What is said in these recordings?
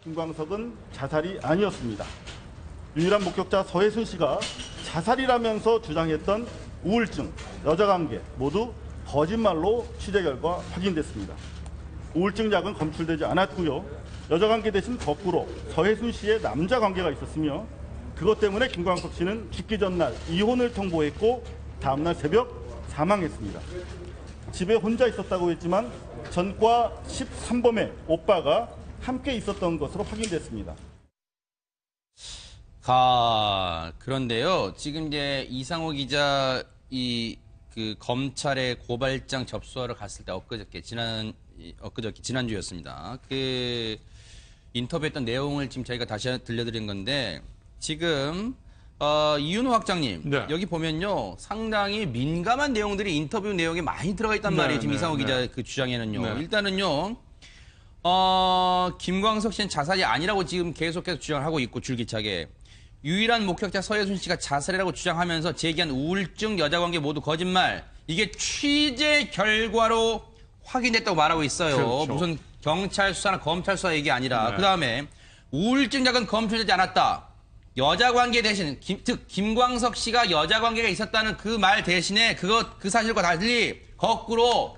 김광석은 자살이 아니었습니다. 유일한 목격자 서혜순 씨가 자살이라면서 주장했던 우울증, 여자관계 모두 거짓말로 취재 결과 확인됐습니다. 우울증 약은 검출되지 않았고요. 여자관계 대신 거꾸로 서혜순 씨의 남자관계가 있었으며 그것 때문에 김광석 씨는 죽기 전날 이혼을 통보했고 다음날 새벽 사망했습니다. 집에 혼자 있었다고 했지만 전과 13범의 오빠가 함께 있었던 것으로 확인됐습니다. 그런데요. 지금 이제 이상호 기자 그 검찰에 고발장 접수하러 갔을 때 지난주였습니다. 그 인터뷰했던 내용을 지금 저희가 다시 들려드린 건데 지금 이윤호 학장님 네. 여기 보면요 상당히 민감한 내용들이 인터뷰 내용에 많이 들어가 있단 말이에요. 지금 이상호 기자 그 주장에는요. 네. 일단은요. 김광석 씨는 자살이 아니라고 지금 계속해서 주장을 하고 있고 줄기차게 유일한 목격자 서혜순 씨가 자살이라고 주장하면서 제기한 우울증, 여자관계 모두 거짓말. 이게 취재 결과로 확인됐다고 말하고 있어요. 그렇죠. 무슨 경찰 수사나 검찰 수사 얘기 아니라. 네. 그다음에 우울증 약은 검출되지 않았다. 여자관계 대신 즉 김광석 씨가 여자관계가 있었다는 그 말 대신에 그 사실과 달리 거꾸로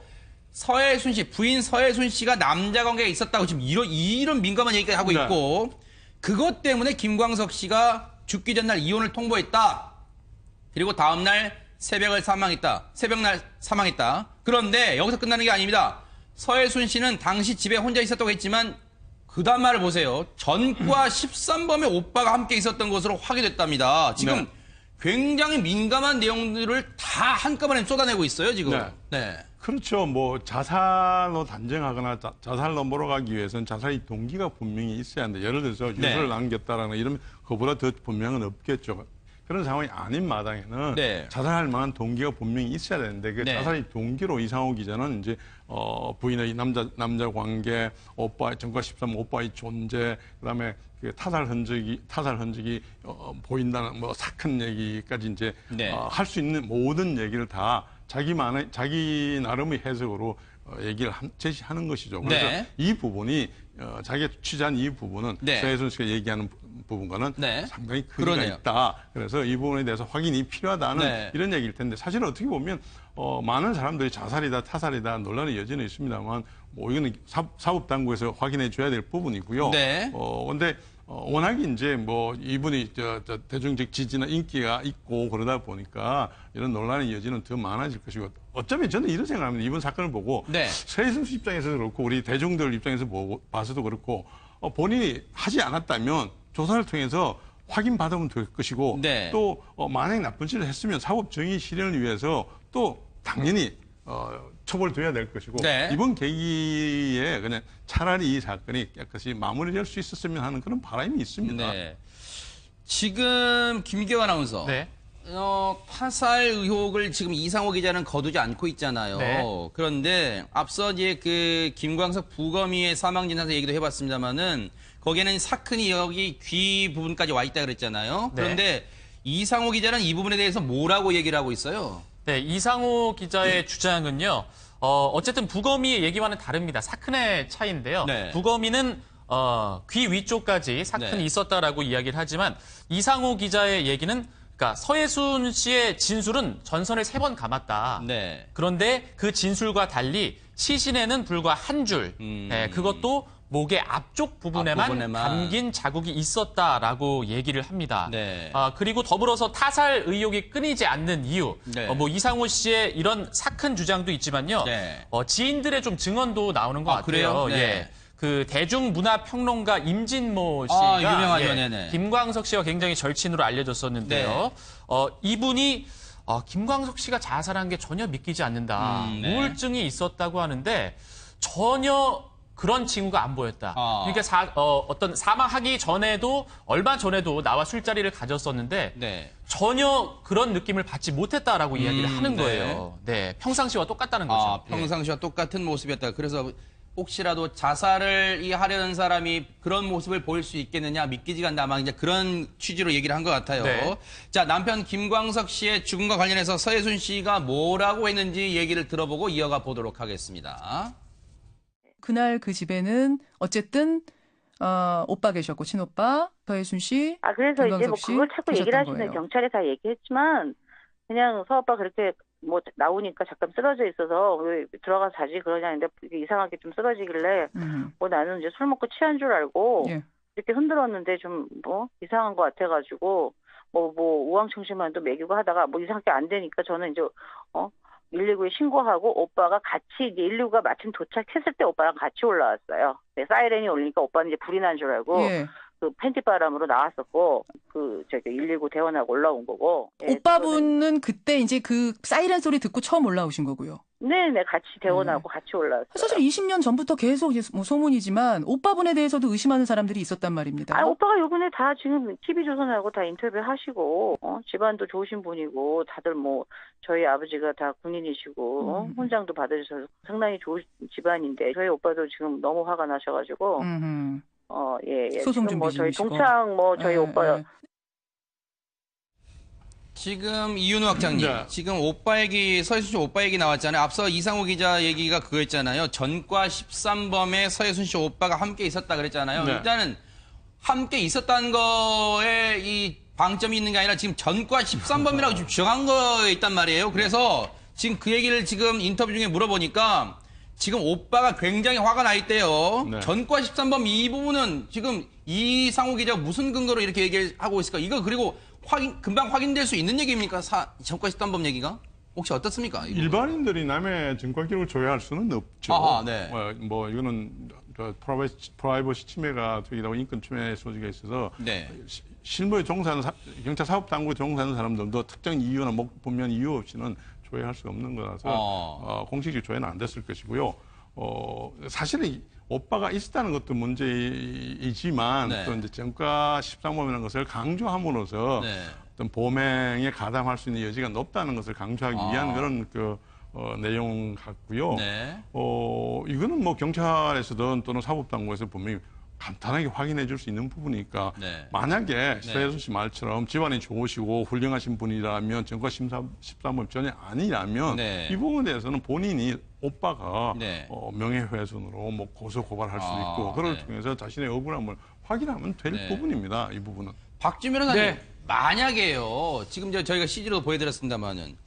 서혜순 씨 부인 서혜순 씨가 남자관계가 있었다고 지금 이런 민감한 얘기까지 하고 네. 있고 그것 때문에 김광석 씨가 죽기 전날 이혼을 통보했다. 그리고 다음날 새벽날 사망했다. 그런데 여기서 끝나는 게 아닙니다. 서혜순 씨는 당시 집에 혼자 있었다고 했지만 그 다음 말을 보세요. 전과 13범의 오빠가 함께 있었던 것으로 확인됐답니다. 지금 네. 굉장히 민감한 내용들을 다 한꺼번에 쏟아내고 있어요, 지금. 네. 그렇죠. 뭐 자살로 단정하거나 자살로 몰아가기 위해서는 자살의 동기가 분명히 있어야 하는데 예를 들어서 유서를 남겼다라는 이러면 그보다 더 분명은 없겠죠. 그런 상황이 아닌 마당에는 자살할 만한 동기가 분명히 있어야 되는데 그 자살의 동기로 이상호 기자는 이제 부인의 남자 관계, 전과 13 오빠의 존재, 그다음에 그 타살 흔적이 보인다는 뭐 사건 얘기까지 이제 할 수 있는 모든 얘기를 다 자기 나름의 해석으로 얘기를 제시하는 것이죠. 그래서 이 부분이 자기가 취재한 이 부분은 서혜순 씨가 얘기하는 부분과는 상당히 거리가 있다. 그래서 이 부분에 대해서 확인이 필요하다는 이런 얘기일 텐데 사실은 어떻게 보면 많은 사람들이 자살이다 타살이다 논란의 여지는 있습니다만 뭐 이거는 사법당국에서 확인해 줘야 될 부분이고요. 근데 워낙에 이제 뭐 이분이 대중적 지지나 인기가 있고 그러다 보니까 이런 논란의 여지는 더 많아질 것이고 어쩌면 저는 이런 생각합니다. 이번 사건을 보고 서혜순 씨 입장에서도 그렇고 우리 대중들 입장에서 봐서도 그렇고 본인이 하지 않았다면 조사를 통해서 확인받으면 될 것이고 또 만약에 나쁜 짓을 했으면 사법 정의 실현을 위해서 또 당연히 처벌돼야 될 것이고 이번 계기에 그냥 차라리 이 사건이 깨끗이 마무리될 수 있었으면 하는 그런 바람이 있습니다. 지금 김기호 아나운서 타살 의혹을 지금 이상호 기자는 거두지 않고 있잖아요. 그런데 앞서 이제 그 김광석 부검의의 사망 진단서 얘기도 해봤습니다만은 거기에는 사건이 여기 귀 부분까지 와 있다 그랬잖아요. 그런데 이상호 기자는 이 부분에 대해서 뭐라고 얘기를 하고 있어요? 네, 이상호 기자의 주장은요. 어쨌든 부검의 얘기와는 다릅니다. 사건의 차이인데요. 부검의는 귀 위쪽까지 사건이 있었다라고 이야기를 하지만 이상호 기자의 얘기는 그러니까 서혜순 씨의 진술은 전선을 3번 감았다. 그런데 그 진술과 달리 시신에는 불과 한 줄. 그것도 목의 앞쪽 부분에만 감긴 자국이 있었다라고 얘기를 합니다. 그리고 더불어서 타살 의혹이 끊이지 않는 이유. 뭐 이상호 씨의 이런 사큰 주장도 있지만요. 지인들의 좀 증언도 나오는 것 같아요. 그 대중문화평론가 임진모 씨가 유명하죠. 김광석 씨와 굉장히 절친으로 알려졌었는데요. 이분이 김광석 씨가 자살한 게 전혀 믿기지 않는다. 우울증이 있었다고 하는데 전혀 그런 징후가 안 보였다. 그러니까 어떤 사망하기 전에도 얼마 전에도 나와 술자리를 가졌었는데 전혀 그런 느낌을 받지 못했다라고 이야기를 하는 거예요. 평상시와 똑같다는 거죠. 평상시와 똑같은 모습이었다. 그래서 혹시라도 자살을 하려는 사람이 그런 모습을 보일 수 있겠느냐 믿기지가 않는다. 아마 이제 그런 취지로 얘기를 한 것 같아요. 자, 남편 김광석 씨의 죽음과 관련해서 서혜순 씨가 뭐라고 했는지 얘기를 들어보고 이어가 보도록 하겠습니다. 그날 그 집에는 어쨌든 오빠 계셨고 친오빠 서혜순 씨, 그래서 이제 뭐 김광석 씨 그걸 자꾸 얘기를 계셨던 하시는데 거예요. 경찰에 다 얘기했지만 그냥 서오빠 그렇게 뭐 나오니까 잠깐 쓰러져 있어서 왜 들어가서 자지 그러냐는데 이상하게 좀 쓰러지길래 뭐 나는 이제 술 먹고 취한 줄 알고 예. 이렇게 흔들었는데 좀 뭐 이상한 것 같아가지고 뭐 우황청심환도 먹이고 하다가 뭐 이상하게 안 되니까 저는 이제 119에 신고하고 오빠가 같이 이제 119가 마침 도착했을 때 오빠랑 같이 올라왔어요. 네, 사이렌이 울리니까 오빠는 이제 불이 난 줄 알고 예. 그 팬티 바람으로 나왔었고 119 대원하고 올라온 거고. 예, 오빠분은 그때 이제 그 사이렌 소리 듣고 처음 올라오신 거고요. 네네 같이 대원하고 같이 올라왔어요. 사실 20년 전부터 계속 이제 뭐 소문이지만 오빠분에 대해서도 의심하는 사람들이 있었단 말입니다. 오빠가 요번에 다 지금 TV조선하고 다 인터뷰하시고 집안도 좋으신 분이고 다들 뭐 저희 아버지가 다 군인이시고 훈장도 받으셔서 상당히 좋은 집안인데 저희 오빠도 지금 너무 화가 나셔가지고 예. 소송 지금 뭐 준비 저희 중이시고. 동창 뭐 저희 오빠 지금 이윤우 학장님, 네. 지금 오빠 얘기, 서혜순 씨 오빠 얘기 나왔잖아요. 앞서 이상호 기자 얘기가 그거였잖아요. 전과 13범에 서혜순 씨 오빠가 함께 있었다 그랬잖아요. 네. 일단은 함께 있었다는 거에 이 방점이 있는 게 아니라 지금 전과 13범이라고 지금 주장한 거에 있단 말이에요. 그래서 지금 그 얘기를 지금 인터뷰 중에 물어보니까 지금 오빠가 굉장히 화가 나 있대요. 네. 전과 13범 이 부분은 지금 이상호 기자가 무슨 근거로 이렇게 얘기하고 있을까? 이거 그리고 금방 확인될 수 있는 얘기입니까? 전과 13범 얘기가? 혹시 어떻습니까? 이 부분? 일반인들이 남의 증권 기록을 조회할 수는 없죠. 아하, 네. 뭐 이거는 프라이버시 침해가 되기도 하고 인권 침해 소지가 있어서 네. 실무에 종사하는 경찰 사업 당국에 종사하는 사람들도 특정 이유나 보면 이유 없이는 조회할 수가 없는 거라서 공식적 조회는 안 됐을 것이고요. 사실은 오빠가 있었다는 것도 문제이지만 네. 또 이제 전과 13범이라는 것을 강조함으로써 네. 어떤 범행에 가담할 수 있는 여지가 높다는 것을 강조하기 위한 그런 내용 같고요. 네. 이거는 뭐 경찰에서든 또는 사법당국에서 분명히 간단하게 확인해 줄 수 있는 부분이니까 네. 만약에 서혜순 씨 말처럼 집안이 좋으시고 훌륭하신 분이라면 전과 13범 전혀 아니라면 네. 이 부분에 대해서는 본인이 오빠가 네. 명예훼손으로 뭐 고소 고발할 수도 있고 그걸 네. 통해서 자신의 억울함을 확인하면 될 네. 부분입니다. 이 부분은. 박주민 변호사님, 네. 만약에요. 지금 저희가 CG로 보여드렸습니다만은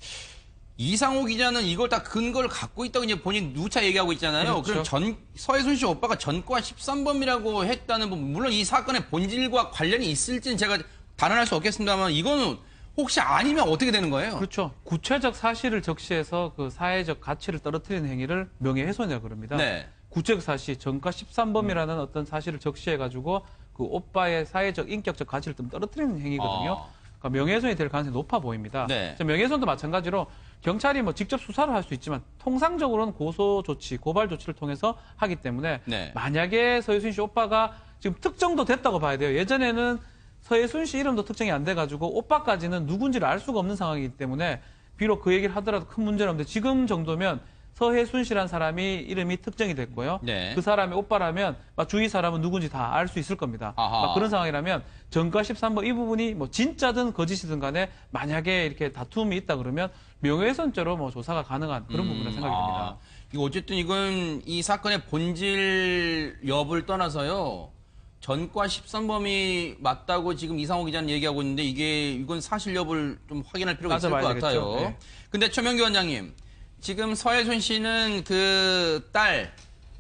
이상호 기자는 이걸 다 근거를 갖고 있다고 이제 본인 누차 얘기하고 있잖아요. 그렇죠. 그럼 서혜순 씨 오빠가 전과 13범이라고 했다는 부분, 물론 이 사건의 본질과 관련이 있을지는 제가 단언할 수 없겠습니다만 이거는 혹시 아니면 어떻게 되는 거예요? 그렇죠. 구체적 사실을 적시해서 그 사회적 가치를 떨어뜨리는 행위를 명예훼손이라고 그럽니다. 네. 구체적 사실, 전과 13범이라는 어떤 사실을 적시해가지고 그 오빠의 사회적, 인격적 가치를 좀 떨어뜨리는 행위거든요. 그러니까 명예훼손이 될 가능성이 높아 보입니다. 네. 명예훼손도 마찬가지로 경찰이 뭐 직접 수사를 할 수 있지만 통상적으로는 고소 조치, 고발 조치를 통해서 하기 때문에 네. 만약에 서혜순 씨 오빠가 지금 특정도 됐다고 봐야 돼요. 예전에는 서혜순 씨 이름도 특정이 안 돼가지고 오빠까지는 누군지를 알 수가 없는 상황이기 때문에 비록 그 얘기를 하더라도 큰 문제는 없는데 지금 정도면 서혜순 씨라는 사람이 이름이 특정이 됐고요. 네. 그 사람이 오빠라면 주위 사람은 누군지 다 알 수 있을 겁니다. 그런 상황이라면 전과 13번 이 부분이 뭐 진짜든 거짓이든 간에 만약에 이렇게 다툼이 있다 그러면 명예훼손죄로 뭐 조사가 가능한 그런 부분이라 생각이 듭니다. 이거 어쨌든 이건 이 사건의 본질 여부를 떠나서요. 전과 13범이 맞다고 지금 이상호 기자는 얘기하고 있는데 이건 사실 여부를 좀 확인할 필요가 있을 것 따져봐야 같아요. 되겠죠. 네. 근데 최명규 원장님, 지금 서혜순 씨는 그 딸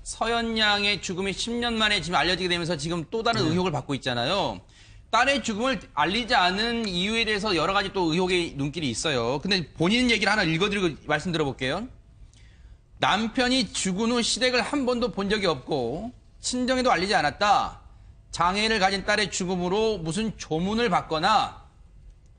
서연 양의 죽음이 10년 만에 지금 알려지게 되면서 지금 또 다른 의혹을 받고 있잖아요. 딸의 죽음을 알리지 않은 이유에 대해서 여러 가지 또 의혹의 눈길이 있어요. 근데 본인 얘기를 하나 읽어드리고 말씀 들어볼게요. 남편이 죽은 후 시댁을 한 번도 본 적이 없고 친정에도 알리지 않았다. 장애를 가진 딸의 죽음으로 무슨 조문을 받거나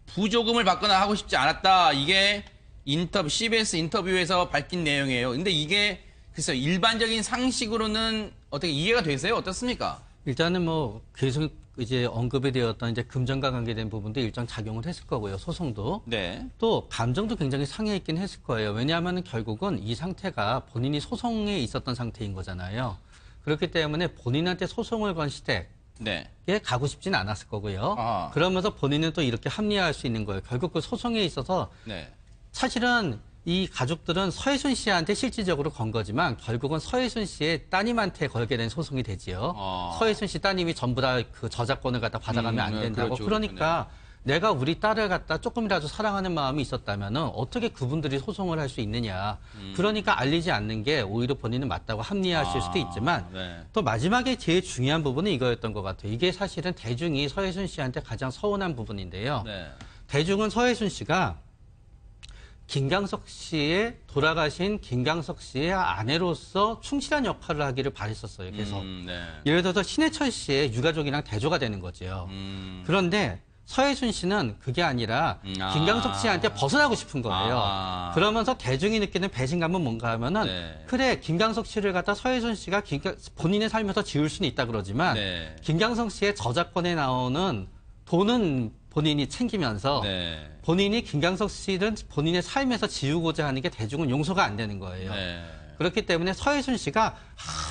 부조금을 받거나 하고 싶지 않았다. 이게 CBS 인터뷰에서 밝힌 내용이에요. 근데 이게 글쎄요, 일반적인 상식으로는 어떻게 이해가 되세요? 어떻습니까? 일단은 뭐 계속 이제 언급이 되었던 이제 금전과 관계된 부분도 일정 작용을 했을 거고요. 소송도. 네. 또 감정도 굉장히 상해 있긴 했을 거예요. 왜냐하면 결국은 이 상태가 본인이 소송에 있었던 상태인 거잖아요. 그렇기 때문에 본인한테 소송을 건 시댁에 네. 가고 싶진 않았을 거고요. 아. 그러면서 본인은 또 이렇게 합리화할 수 있는 거예요. 결국 그 소송에 있어서 네. 사실은 이 가족들은 서해순 씨한테 실질적으로 건 거지만 결국은 서해순 씨의 따님한테 걸게 된 소송이 되지요. 서해순 씨 따님이 전부 다 그 저작권을 갖다 받아가면 안 된다고. 그렇죠. 그러니까 내가 우리 딸을 갖다 조금이라도 사랑하는 마음이 있었다면은 어떻게 그분들이 소송을 할 수 있느냐. 그러니까 알리지 않는 게 오히려 본인은 맞다고 합리화하실 수도 있지만 네. 또 마지막에 제일 중요한 부분은 이거였던 것 같아요. 이게 사실은 대중이 서해순 씨한테 가장 서운한 부분인데요. 네. 대중은 서해순 씨가 김광석 씨의 돌아가신 김광석 씨의 아내로서 충실한 역할을 하기를 바랬었어요. 계속. 네. 예를 들어서 신해철 씨의 유가족이랑 대조가 되는 거죠. 그런데 서해순 씨는 그게 아니라 김광석 씨한테 벗어나고 싶은 거예요. 그러면서 대중이 느끼는 배신감은 뭔가 하면은 네. 그래 김광석 씨를 갖다 서해순 씨가 본인의 삶에서 지울 수는 있다 그러지만 네. 김광석 씨의 저작권에 나오는 돈은 본인이 챙기면서 네. 본인이 김광석 씨를 본인의 삶에서 지우고자 하는 게 대중은 용서가 안 되는 거예요. 네. 그렇기 때문에 서해순 씨가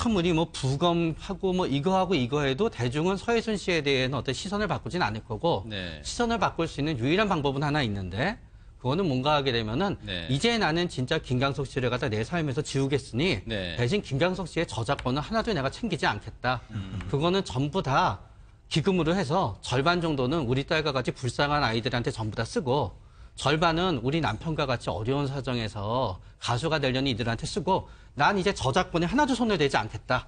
아무리 뭐 부검하고 뭐 이거 해도 대중은 서해순 씨에 대한 어떤 시선을 바꾸진 않을 거고 네. 시선을 바꿀 수 있는 유일한 방법은 하나 있는데 그거는 뭔가 하게 되면은 네. 이제 나는 진짜 김광석 씨를 갖다 내 삶에서 지우겠으니 네. 대신 김광석 씨의 저작권은 하나도 내가 챙기지 않겠다. 그거는 전부 다 기금으로 해서 절반 정도는 우리 딸과 같이 불쌍한 아이들한테 전부 다 쓰고 절반은 우리 남편과 같이 어려운 사정에서 가수가 되려는 이들한테 쓰고 난 이제 저작권에 하나도 손을 대지 않겠다.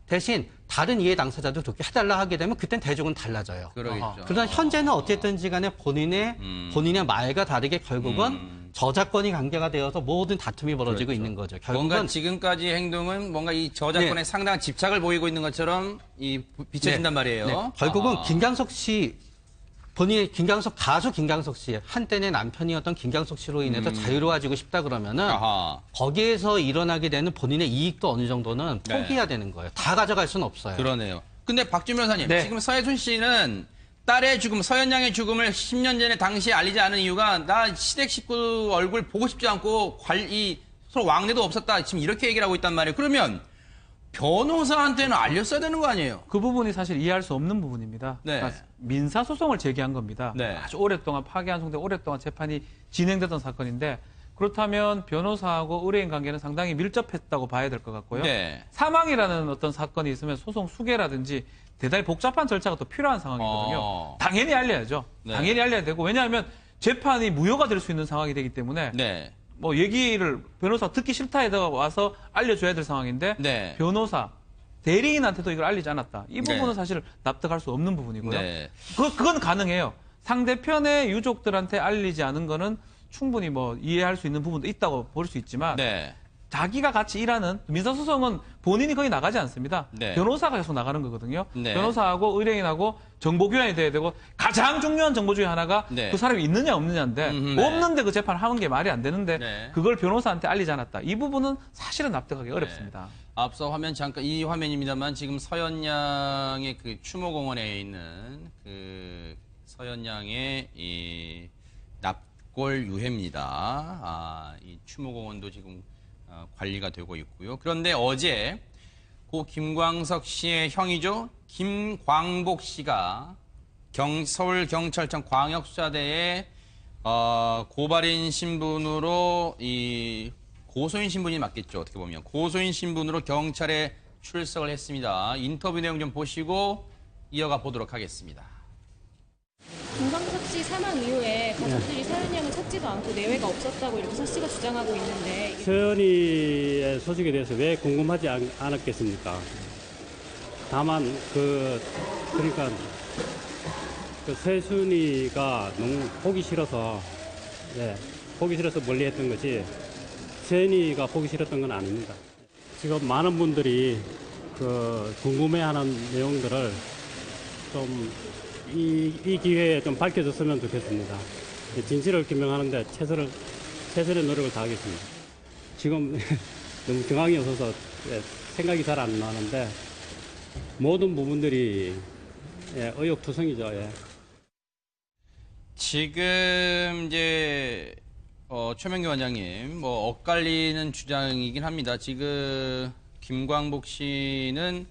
대신 다른 이해 당사자도 그렇게 해달라 하게 되면 그땐 대중은 달라져요. 그러겠죠. 그러나 현재는 어쨌든지 간에 본인의 말과 다르게 결국은 저작권이 관계가 되어서 모든 다툼이 벌어지고 그렇죠. 있는 거죠. 뭔가 결국은 지금까지 행동은 뭔가 이 저작권에 네. 상당한 집착을 보이고 있는 것처럼 비춰진단 말이에요. 네. 결국은 김광석 씨 본인의 가수 김광석 씨 한때의 남편이었던 김광석 씨로 인해서 자유로워지고 싶다 그러면은 거기에서 일어나게 되는 본인의 이익도 어느 정도는 포기해야 되는 거예요. 다 가져갈 수는 없어요. 그러네요. 근데 박준 변호사님, 네. 지금 서해순 씨는 딸의 죽음, 서현 양의 죽음을 10년 전에 당시에 알리지 않은 이유가 나 시댁 식구 얼굴 보고 싶지 않고 서로 왕래도 없었다. 지금 이렇게 얘기를 하고 있단 말이에요. 그러면 변호사한테는 알렸어야 되는 거 아니에요? 그 부분이 사실 이해할 수 없는 부분입니다. 네. 그러니까 민사소송을 제기한 겁니다. 네. 아주 오랫동안 파기환송돼 오랫동안 재판이 진행되던 사건인데 그렇다면 변호사하고 의뢰인 관계는 상당히 밀접했다고 봐야 될 것 같고요. 네. 사망이라는 어떤 사건이 있으면 소송 수계라든지 대단히 복잡한 절차가 또 필요한 상황이거든요. 당연히 알려야죠. 네. 당연히 알려야 되고 왜냐하면 재판이 무효가 될 수 있는 상황이 되기 때문에 네. 뭐 얘기를 변호사 듣기 싫다 해다가 와서 알려줘야 될 상황인데 네. 변호사 대리인한테도 이걸 알리지 않았다. 이 부분은 네. 사실 납득할 수 없는 부분이고요. 네. 그건 가능해요. 상대편의 유족들한테 알리지 않은 거는 충분히 뭐 이해할 수 있는 부분도 있다고 볼 수 있지만 네. 자기가 같이 일하는 민사소송은 본인이 거의 나가지 않습니다. 네. 변호사가 계속 나가는 거거든요. 네. 변호사하고 의뢰인하고 정보 교환이 돼야 되고 가장 중요한 정보 중에 하나가 네. 그 사람이 있느냐 없느냐인데 네. 없는데 그 재판을 하는 게 말이 안 되는데 네. 그걸 변호사한테 알리지 않았다. 이 부분은 사실은 납득하기 어렵습니다. 앞서 화면 잠깐 이 화면입니다만 지금 서현 양의 그 추모공원에 있는 그 서현 양의 이 납골 유해입니다. 이 추모공원도 지금 관리가 되고 있고요. 그런데 어제 고 김광석 씨의 형이죠. 김광복 씨가 서울경찰청 광역수사대에 고발인 신분으로 이 고소인 신분이 맞겠죠. 어떻게 보면 고소인 신분으로 경찰에 출석을 했습니다. 인터뷰 내용 좀 보시고 이어가 보도록 하겠습니다. 김광석 씨 사망 이후에 가족들이 서현 양을 찾지도 않고 내외가 없었다고 이렇게 서 씨가 주장하고 있는데 서현이의 소식에 대해서 왜 궁금하지 않았겠습니까? 다만 그러니까 그 세순이가 너무 보기 싫어서 멀리했던 거지 서현이가 보기 싫었던 건 아닙니다. 지금 많은 분들이 그 궁금해하는 내용들을 좀 이 기회에 좀 밝혀졌으면 좋겠습니다. 진실을 규명하는데 최선의 노력을 다하겠습니다. 지금 너무 경황이 없어서 생각이 잘 안 나는데 모든 부분들이 의욕투성이죠. 지금 이제 최명규 원장님 뭐 엇갈리는 주장이긴 합니다. 지금 김광복 씨는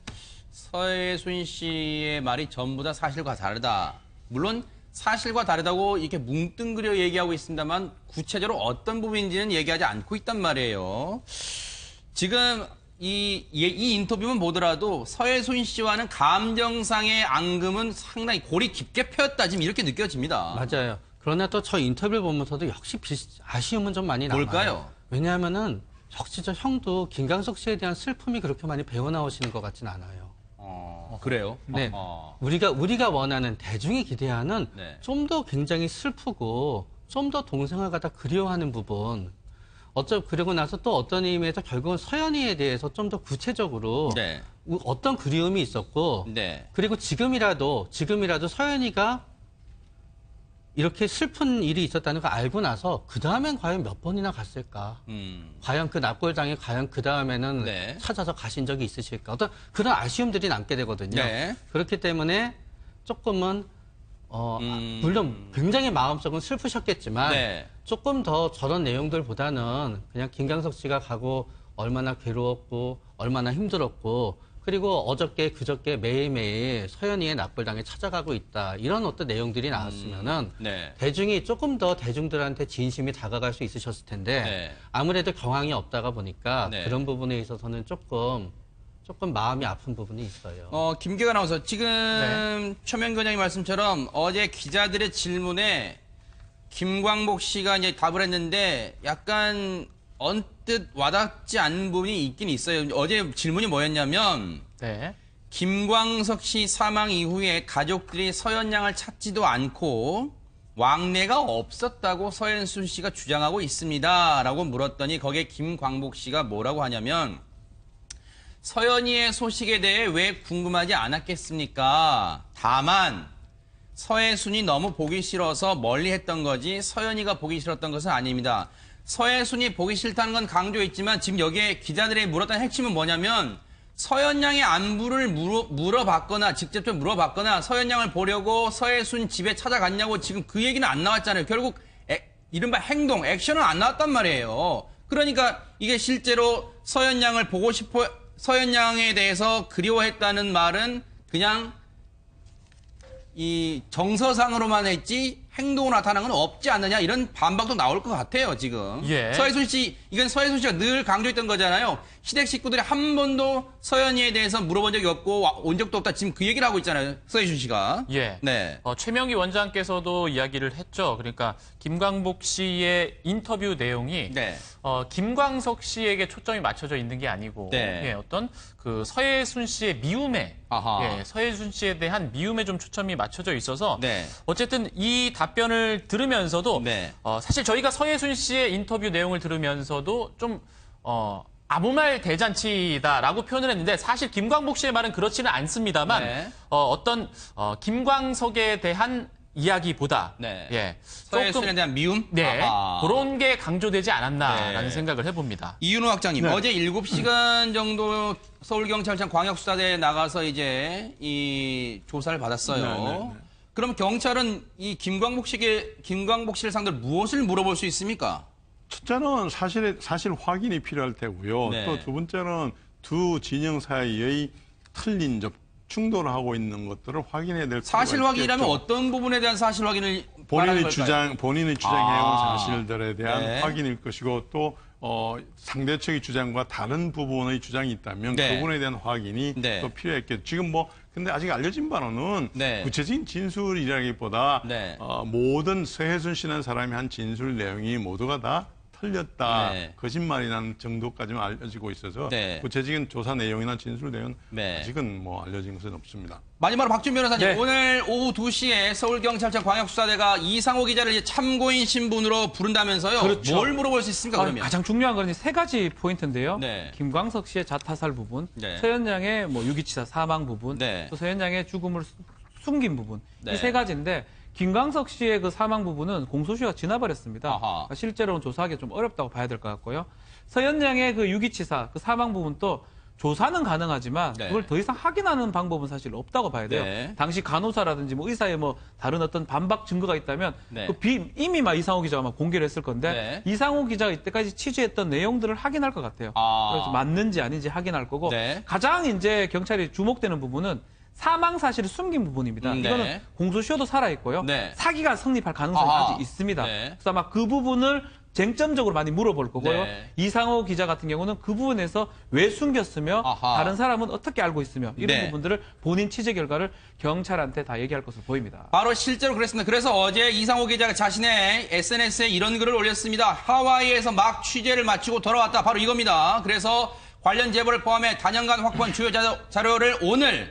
서해순 씨의 말이 전부 다 사실과 다르다. 물론 사실과 다르다고 이렇게 뭉뚱그려 얘기하고 있습니다만 구체적으로 어떤 부분인지는 얘기하지 않고 있단 말이에요. 지금 이 인터뷰만 보더라도 서해순 씨와는 감정상의 앙금은 상당히 골이 깊게 펴였다 지금 이렇게 느껴집니다. 맞아요. 그러나 또 저 인터뷰를 보면서도 역시 아쉬움은 좀 많이 남아요. 뭘까요? 왜냐하면은 역시 저 형도 김광석 씨에 대한 슬픔이 그렇게 많이 배어나오시는 것 같진 않아요. 그래요? 네. 우리가 원하는 대중이 기대하는 네. 좀 더 굉장히 슬프고 좀 더 동생을 갖다 그리워하는 부분. 그러고 나서 또 어떤 의미에서 결국은 서연이에 대해서 좀 더 구체적으로 네. 어떤 그리움이 있었고 네. 그리고 지금이라도 서연이가 이렇게 슬픈 일이 있었다는 걸 알고 나서 그 다음엔 과연 몇 번이나 갔을까? 과연 그 납골당에 과연 그 다음에는 네. 찾아서 가신 적이 있으실까? 어떤 그런 아쉬움들이 남게 되거든요. 네. 그렇기 때문에 조금은 물론 굉장히 마음속은 슬프셨겠지만 네. 조금 더 저런 내용들보다는 그냥 김광석 씨가 가고 얼마나 괴로웠고 얼마나 힘들었고 그리고 어저께 그저께 매일매일 서연이의 납골당에 찾아가고 있다. 이런 어떤 내용들이 나왔으면은 네. 대중이 조금 더 대중들한테 진심이 다가갈 수 있으셨을 텐데 네. 아무래도 경황이 없다가 보니까 네. 그런 부분에 있어서는 조금 마음이 아픈 부분이 있어요. 김기현 아나운서, 지금 최명규 원장님 말씀처럼 어제 기자들의 질문에 김광복 씨가 이제 답을 했는데 약간 언뜻 와닿지 않는 부분이 있긴 있어요. 어제 질문이 뭐였냐면 네. 김광석 씨 사망 이후에 가족들이 서연 양을 찾지도 않고 왕래가 없었다고 서현순 씨가 주장하고 있습니다. 라고 물었더니 거기에 김광복 씨가 뭐라고 하냐면 서연이의 소식에 대해 왜 궁금하지 않았겠습니까? 다만 서해순이 너무 보기 싫어서 멀리 했던 거지 서연이가 보기 싫었던 것은 아닙니다. 서해순이 보기 싫다는 건 강조했지만 지금 여기에 기자들이 물었던 핵심은 뭐냐면 서연 양의 안부를 물어봤거나 직접적으로 물어봤거나 서연 양을 보려고 서해순 집에 찾아갔냐고 지금 그 얘기는 안 나왔잖아요. 결국 이른바 행동, 액션은 안 나왔단 말이에요. 그러니까 이게 실제로 서연 양을 보고 싶어 서연 양에 대해서 그리워했다는 말은 그냥 이 정서상으로만 했지 행동으로 나타난 건 없지 않느냐 이런 반박도 나올 것 같아요 지금. 예. 서해순 씨, 이건 서해순 씨가 늘 강조했던 거잖아요. 시댁 식구들이 한 번도 서연이에 대해서 물어본 적이 없고 온 적도 없다. 지금 그 얘기를 하고 있잖아요. 서해순 씨가. 예. 네. 최명기 원장께서도 이야기를 했죠. 그러니까 김광복 씨의 인터뷰 내용이 네. 김광석 씨에게 초점이 맞춰져 있는 게 아니고 네. 예, 어떤 그 서해순 씨의 미움에 서해순 씨에 대한 미움에 좀 초점이 맞춰져 있어서 네. 어쨌든 이 답변을 들으면서도 네. 사실 저희가 서해순 씨의 인터뷰 내용을 들으면서도 좀 아무 말 대잔치다라고 표현을 했는데 사실 김광복 씨의 말은 그렇지는 않습니다만 네. 어떤 김광석에 대한 이야기보다 네. 예, 서해순에 대한 미움? 네, 아하. 그런 게 강조되지 않았나라는 네. 생각을 해봅니다. 이윤호 학장님, 네. 어제 7시간 정도 서울경찰청 광역수사대에 나가서 이제 이 조사를 받았어요. 네. 그럼 경찰은 이 김광복 씨를 상대로 무엇을 물어볼 수 있습니까? 첫째는 사실 확인이 필요할 테고요. 네. 또 두 번째는 두 진영 사이의 틀린 충돌을 하고 있는 것들을 확인해야 될 필요가 사실 확인이라면 있겠죠. 어떤 부분에 대한 사실 확인을 말하는 걸까요? 본인이 주장해온 아. 사실들에 대한 네. 확인일 것이고 또 상대 측의 주장과 다른 부분의 주장이 있다면 네. 그 부분에 대한 확인이 네. 또 필요했겠죠. 지금 근데 아직 알려진 바로는 네. 구체적인 진술이라기보다 네. 모든 서해순 씨라는 사람이 한 진술 내용이 모두가 다 틀렸다, 네. 거짓말이라는 정도까지만 알려지고 있어서 네. 구체적인 조사 내용이나 진술 내용은 네. 아직은 알려진 것은 없습니다. 마지막으로 박준 변호사님, 네. 오늘 오후 2시에 서울경찰청 광역수사대가 이상호 기자를 이제 참고인 신분으로 부른다면서요? 그렇죠. 뭘 물어볼 수 있습니까, 그러면? 가장 중요한 건 세 가지 포인트인데요. 네. 김광석 씨의 자타살 부분, 네. 서현 양의 유기치사 사망 부분, 네. 또 서현 양의 죽음을 숨긴 부분, 네. 이 세 가지인데 김광석 씨의 그 사망 부분은 공소시효가 지나버렸습니다. 아하. 그러니까 실제로는 조사하기 좀 어렵다고 봐야 될 것 같고요. 서현 양의 그 유기치사, 그 사망 부분도 조사는 가능하지만 네. 그걸 더 이상 확인하는 방법은 사실 없다고 봐야 돼요. 네. 당시 간호사라든지 의사의 다른 어떤 반박 증거가 있다면 네. 이미 이상호 기자가 공개를 했을 건데 네. 이상호 기자가 이때까지 취재했던 내용들을 확인할 것 같아요. 아. 그래서 맞는지 아닌지 확인할 거고 네. 가장 이제 경찰이 주목되는 부분은 사망 사실을 숨긴 부분입니다. 네. 이거는 공소시효도 살아있고요. 네. 사기가 성립할 가능성이 아하. 아직 있습니다. 네. 그래서 아마 그 부분을 쟁점적으로 많이 물어볼 거고요. 네. 이상호 기자 같은 경우는 그 부분에서 왜 숨겼으며 아하. 다른 사람은 어떻게 알고 있으며 이런 네. 부분들을 본인 취재 결과를 경찰한테 다 얘기할 것으로 보입니다. 바로 실제로 그랬습니다. 그래서 어제 이상호 기자가 자신의 SNS에 이런 글을 올렸습니다. 하와이에서 막 취재를 마치고 돌아왔다. 바로 이겁니다. 그래서 관련 제보를 포함해 단연간 확보한 주요 자료를 오늘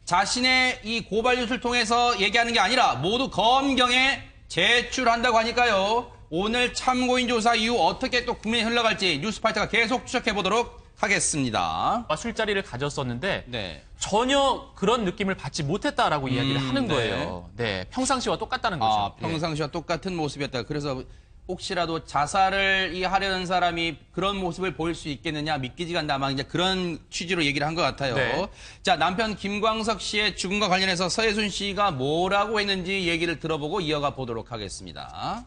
자신의 이 고발 뉴스를 통해서 얘기하는 게 아니라 모두 검경에 제출한다고 하니까요. 오늘 참고인 조사 이후 어떻게 또 국민이 흘러갈지 뉴스파이터가 계속 추적해 보도록 하겠습니다. 술자리를 가졌었는데 네. 전혀 그런 느낌을 받지 못했다라고 이야기를 하는 거예요. 네, 평상시와 똑같다는 거죠. 평상시와 똑같은 모습이었다. 그래서 혹시라도 자살을 하려는 사람이 그런 모습을 보일 수 있겠느냐 믿기지가 않다. 아마 이제 그런 취지로 얘기를 한 것 같아요. 네. 자, 남편 김광석 씨의 죽음과 관련해서 서예순 씨가 뭐라고 했는지 얘기를 들어보고 이어가 보도록 하겠습니다.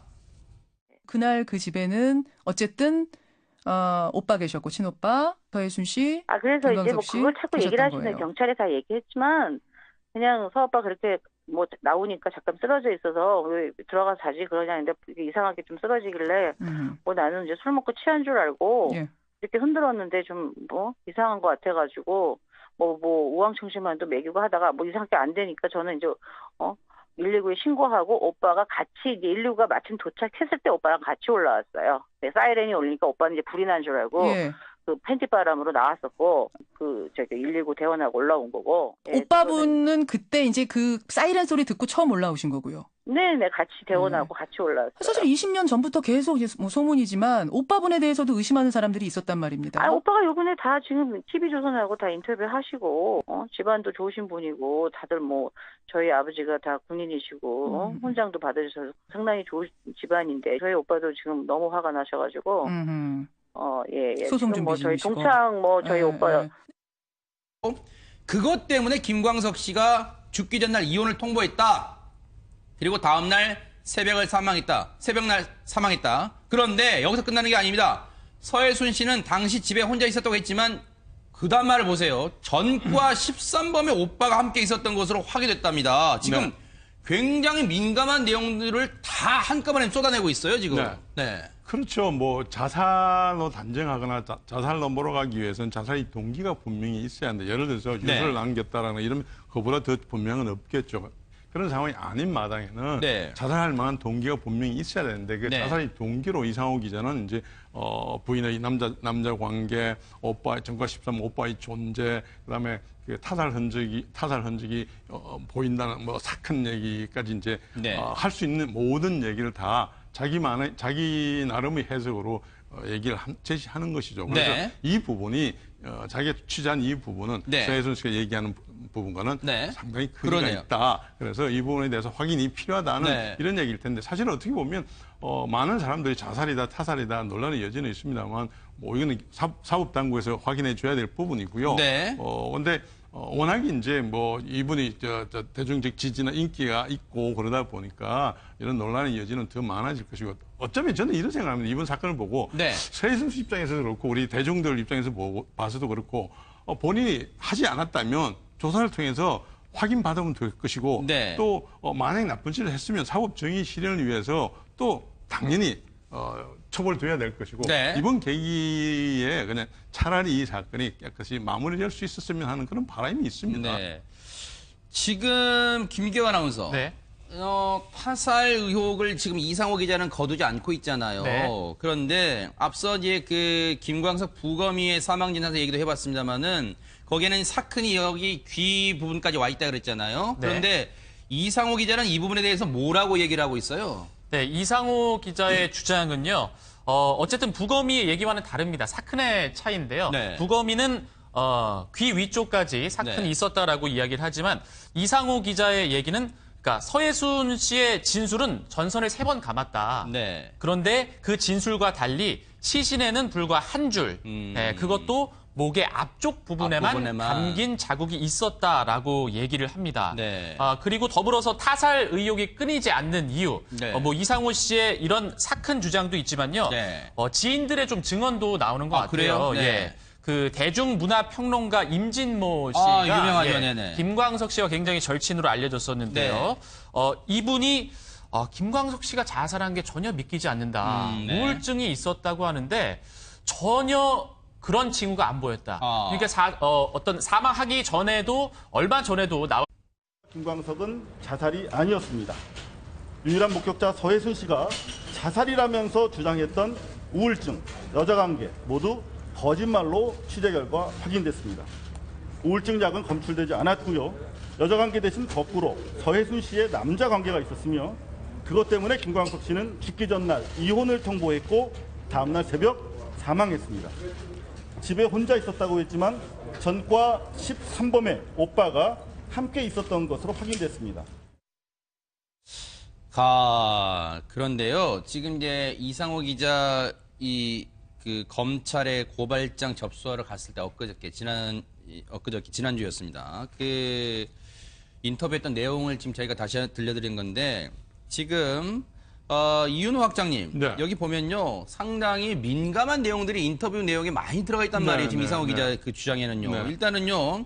그날 그 집에는 어쨌든 오빠 계셨고 친오빠 서예순 씨, 그래서 이제 뭐 김광석 씨 그걸 자꾸 얘기를 계셨던 하시는 거예요. 경찰에 다 얘기했지만 그냥 서오빠 그렇게 뭐 나오니까 잠깐 쓰러져 있어서 왜 들어가서 자지 그러냐 했는데 이상하게 좀 쓰러지길래 뭐 나는 이제 술 먹고 취한 줄 알고 예. 이렇게 흔들었는데 좀 뭐 이상한 것 같아가지고 뭐 우황청심환도 먹이고 하다가 뭐 이상하게 안 되니까 저는 이제 119에 신고하고 오빠가 같이 이제 119가 마침 도착했을 때 오빠랑 같이 올라왔어요. 네, 사이렌이 울리니까 오빠는 이제 불이 난 줄 알고 예. 그 팬티바람으로 나왔었고 119 대원하고 올라온 거고. 예, 오빠분은 그때 이제 그 사이렌 소리 듣고 처음 올라오신 거고요. 네네 같이 대원하고 같이 올라왔어요. 사실 20년 전부터 계속 이제 뭐 소문이지만 오빠분에 대해서도 의심하는 사람들이 있었단 말입니다. 오빠가 요번에 다 지금 TV조선하고 다 인터뷰하시고 집안도 좋으신 분이고 다들 뭐 저희 아버지가 다 군인이시고 훈장도 받으셔서 상당히 좋은 집안인데 저희 오빠도 지금 너무 화가 나셔가지고 예. 소송 지금 뭐 저희 준비 중이시고. 동창 뭐 저희 오빠 그것 때문에 김광석 씨가 죽기 전날 이혼을 통보했다. 그리고 다음날 새벽날 사망했다. 그런데 여기서 끝나는 게 아닙니다. 서예순 씨는 당시 집에 혼자 있었다고 했지만 그 다음 말을 보세요. 전과 13범의 오빠가 함께 있었던 것으로 확인됐답니다. 지금 굉장히 민감한 내용들을 다 한꺼번에 쏟아내고 있어요, 지금. 네. 그렇죠. 뭐 자살로 단정하거나 자살로 몰아가기 위해서는 자살의 동기가 분명히 있어야 하는데 예를 들어서 유서를 남겼다라는 이런 그보다 더 분명은 없겠죠. 그런 상황이 아닌 마당에는 자살할 만한 동기가 분명히 있어야 되는데 그 자살의 동기로 이상호 기자는 이제 부인의 남자 관계, 오빠 전과 13 오빠의 존재, 그다음에 그 타살 흔적이 보인다는 뭐 사건 얘기까지 이제 할 수 있는 모든 얘기를 다 자기 나름의 해석으로 얘기를 제시하는 것이죠. 그래서 이 부분이 자기가 취재한 이 부분은 서예순 씨가 얘기하는 부분과는 상당히 거리가 있다. 그래서 이 부분에 대해서 확인이 필요하다는 이런 얘기일 텐데 사실은 어떻게 보면 많은 사람들이 자살이다 타살이다 논란의 여지는 있습니다만 뭐 이거는 사법당국에서 확인해 줘야 될 부분이고요. 근데 워낙에 이제 뭐 이분이 대중적 지지나 인기가 있고 그러다 보니까 이런 논란의 여지는 더 많아질 것이고 어쩌면 저는 이런 생각합니다. 이번 사건을 보고 서예순 씨 입장에서도 그렇고 우리 대중들 입장에서 봐서도 그렇고 본인이 하지 않았다면 조사를 통해서 확인받으면 될 것이고 또 만약에 나쁜 짓을 했으면 사법 정의 실현을 위해서 또 당연히 처벌돼야 될 것이고 이번 계기에 그냥 차라리 이 사건이 깨끗이 마무리될 수 있었으면 하는 그런 바람이 있습니다. 지금 김기경 아나운서 타살 의혹을 지금 이상호 기자는 거두지 않고 있잖아요. 그런데 앞서 이제 그 김광석 부검의의 사망 진단서 얘기도 해봤습니다만은 거기에는 사큰이 여기 귀 부분까지 와 있다 그랬잖아요. 그런데 이상호 기자는 이 부분에 대해서 뭐라고 얘기를 하고 있어요? 네, 이상호 기자의 주장은요. 어쨌든 부검의 얘기와는 다릅니다. 사큰의 차이인데요. 부검의는 귀 위쪽까지 사큰이 있었다라고 이야기를 하지만 이상호 기자의 얘기는 그러니까 서예순 씨의 진술은 전선을 3번 감았다. 그런데 그 진술과 달리 시신에는 불과 한 줄. 그것도 목의 앞쪽 부분에만 감긴 자국이 있었다라고 얘기를 합니다. 그리고 더불어서 타살 의혹이 끊이지 않는 이유. 뭐 이상호 씨의 이런 사큰 주장도 있지만요. 지인들의 좀 증언도 나오는 것 같아요. 그래요? 그 대중문화평론가 임진모 씨가 유명하죠. 네네. 김광석 씨와 굉장히 절친으로 알려졌었는데요. 이분이 김광석 씨가 자살한 게 전혀 믿기지 않는다. 네. 우울증이 있었다고 하는데 전혀 그런 징후가 안 보였다. 그러니까 어떤 사망하기 전에도 얼마 전에도 김광석은 자살이 아니었습니다. 유일한 목격자 서혜순 씨가 자살이라면서 주장했던 우울증, 여자관계 모두 거짓말로 취재 결과 확인됐습니다. 우울증 약은 검출되지 않았고요. 여자관계 대신 거꾸로 서혜순 씨의 남자관계가 있었으며 그것 때문에 김광석 씨는 죽기 전날 이혼을 통보했고 다음날 새벽 사망했습니다. 집에 혼자 있었다고 했지만 전과 13범의 오빠가 함께 있었던 것으로 확인됐습니다. 그런데요. 지금 이제 이상호 기자 그 검찰에 고발장 접수하러 갔을 때 지난주였습니다. 그 인터뷰했던 내용을 지금 저희가 다시 들려드린 건데 지금 이윤호 학장님 네. 여기 보면요 상당히 민감한 내용들이 인터뷰 내용에 많이 들어가 있단 말이에요. 지금 이상호 기자 그 주장에는요. 일단은요.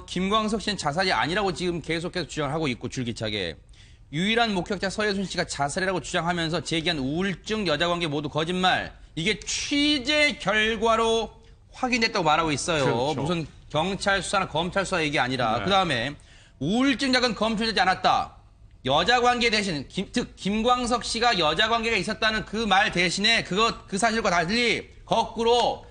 김광석 씨는 자살이 아니라고 지금 계속해서 주장하고 있고 줄기차게 유일한 목격자 서혜순 씨가 자살이라고 주장하면서 제기한 우울증, 여자관계 모두 거짓말. 이게 취재 결과로 확인됐다고 말하고 있어요. 그렇죠. 무슨 경찰 수사나 검찰 수사 얘기 아니라. 그다음에 우울증 약은 검출되지 않았다. 여자관계 대신 즉 김광석 씨가 여자관계가 있었다는 그 말 대신에 그 사실과 달리 거꾸로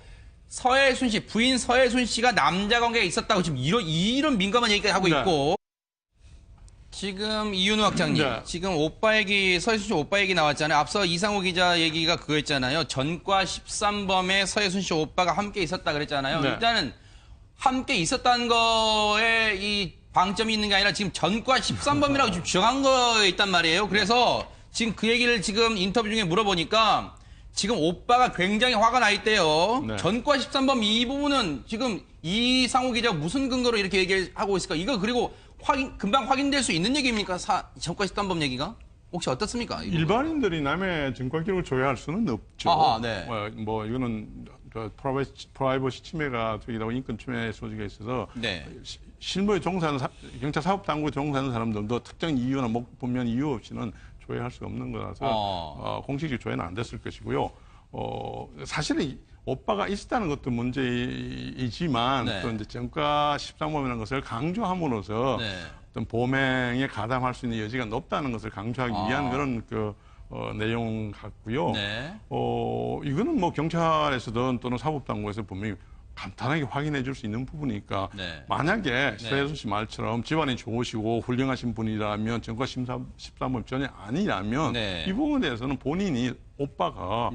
서혜순 씨 부인 서혜순 씨가 남자관계가 있었다고 지금 이런 민감한 얘기까지 하고 있고. 지금 이윤호 학장님, 지금 서혜순 씨 오빠 얘기 나왔잖아요. 앞서 이상호 기자 얘기가 그거였잖아요. 전과 13범에 서혜순 씨 오빠가 함께 있었다 그랬잖아요. 일단은 함께 있었다는 거에 이 방점이 있는 게 아니라 지금 전과 13범이라고 지금 주장한 거에 있단 말이에요. 그래서 지금 그 얘기를 지금 인터뷰 중에 물어보니까 지금 오빠가 굉장히 화가 나 있대요. 전과 13범 이 부분은 지금 이상호 기자 무슨 근거로 이렇게 얘기를 하고 있을까? 이거 그리고 금방 확인될 수 있는 얘기입니까? 전과 13범 얘기가? 혹시 어떻습니까? 일반인들이 남의 증거 기록을 조회할 수는 없죠. 이거는 프라이버시 침해가 되기도 하고 인권 침해 소지가 있어서 실무에 종사하는 경찰 사법당국에 종사하는 사람들도 특정 이유나 분명 이유 없이는 조회할 수가 없는 거라서 공식적 조회는 안 됐을 것이고요. 사실은 오빠가 있었다는 것도 문제이지만 또 이제 전과 13범이라는 것을 강조함으로써 어떤 범행에 가담할 수 있는 여지가 높다는 것을 강조하기 위한 그런 내용 같고요. 이거는 뭐 경찰에서든 또는 사법당국에서 분명히 간단하게 확인해 줄 수 있는 부분이니까 만약에 서혜순 씨 말처럼 집안이 좋으시고 훌륭하신 분이라면 전과 13범 전혀 아니라면 이 부분에 대해서는 본인이 오빠가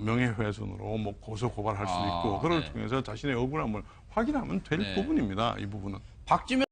명예훼손으로 뭐 고소 고발할 수도 있고 그걸 통해서 자신의 억울함을 확인하면 될 부분입니다. 이 부분은.